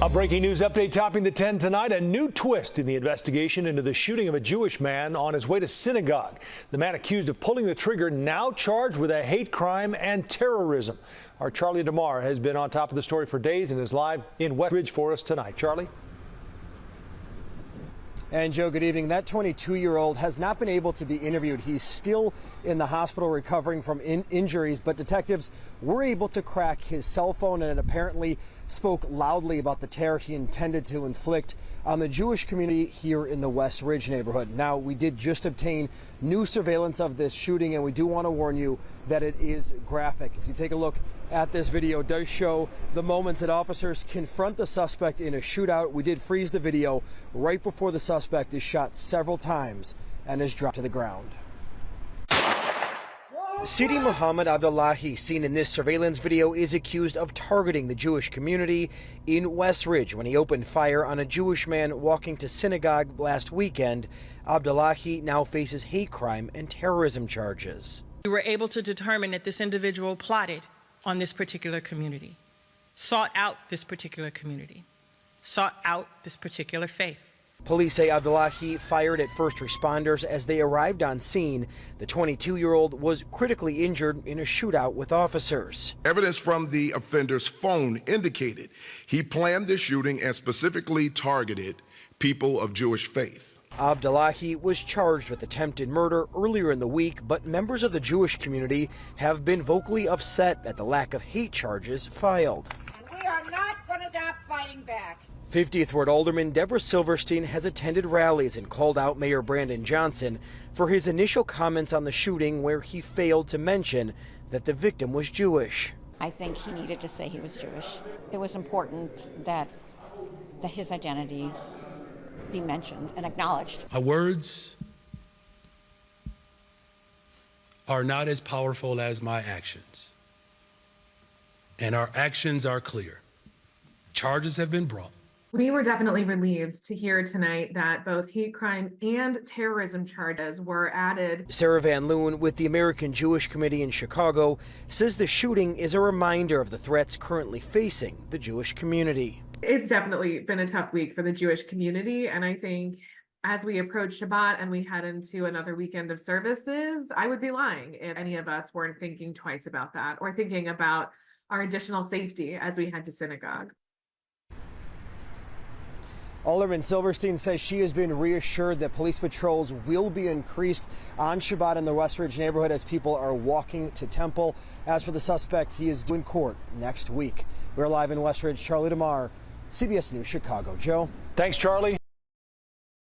A breaking news update topping the 10 tonight. A new twist in the investigation into the shooting of a Jewish man on his way to synagogue. The man accused of pulling the trigger now charged with a hate crime and terrorism. Our Charlie DeMar has been on top of the story for days and is live in West Ridge for us tonight. Charlie? And Joe, good evening. That 22-year-old has not been able to be interviewed. He's still in the hospital recovering from injuries, but detectives were able to crack his cell phone and apparently spoke loudly about the terror he intended to inflict on the Jewish community here in the West Ridge neighborhood. Now, we did just obtain new surveillance of this shooting, and we do want to warn you that it is graphic. If you take a look at this video, it does show the moments that officers confront the suspect in a shootout. We did freeze the video right before the suspect is shot several times and is dropped to the ground. Sidi Mohamed Abdallahi, seen in this surveillance video, is accused of targeting the Jewish community in West Ridge when he opened fire on a Jewish man walking to synagogue last weekend. Abdallahi now faces hate crime and terrorism charges. We were able to determine that this individual plotted on this particular community, sought out this particular community, sought out this particular faith. Police say Abdallahi fired at first responders as they arrived on scene. The 22-year-old was critically injured in a shootout with officers. Evidence from the offender's phone indicated he planned the shooting and specifically targeted people of Jewish faith. Abdallahi was charged with attempted murder earlier in the week, but members of the Jewish community have been vocally upset at the lack of hate charges filed. We are not going to stop fighting back. 50th Ward Alderman Deborah Silverstein has attended rallies and called out Mayor Brandon Johnson for his initial comments on the shooting, where he failed to mention that the victim was Jewish. I think he needed to say he was Jewish. It was important that his identity be mentioned and acknowledged. Our words are not as powerful as my actions, and our actions are clear. Charges have been brought. We were definitely relieved to hear tonight that both hate crime and terrorism charges were added. Sarah Van Loon with the American Jewish Committee in Chicago says the shooting is a reminder of the threats currently facing the Jewish community. It's definitely been a tough week for the Jewish community, and I think as we approach Shabbat and we head into another weekend of services, I would be lying if any of us weren't thinking twice about that or thinking about our additional safety as we head to synagogue. Alderman Silverstein says she has been reassured that police patrols will be increased on Shabbat in the West Ridge neighborhood as people are walking to Temple. As for the suspect, he is due in court next week. We're live in West Ridge. Charlie DeMar, CBS News, Chicago. Joe? Thanks, Charlie.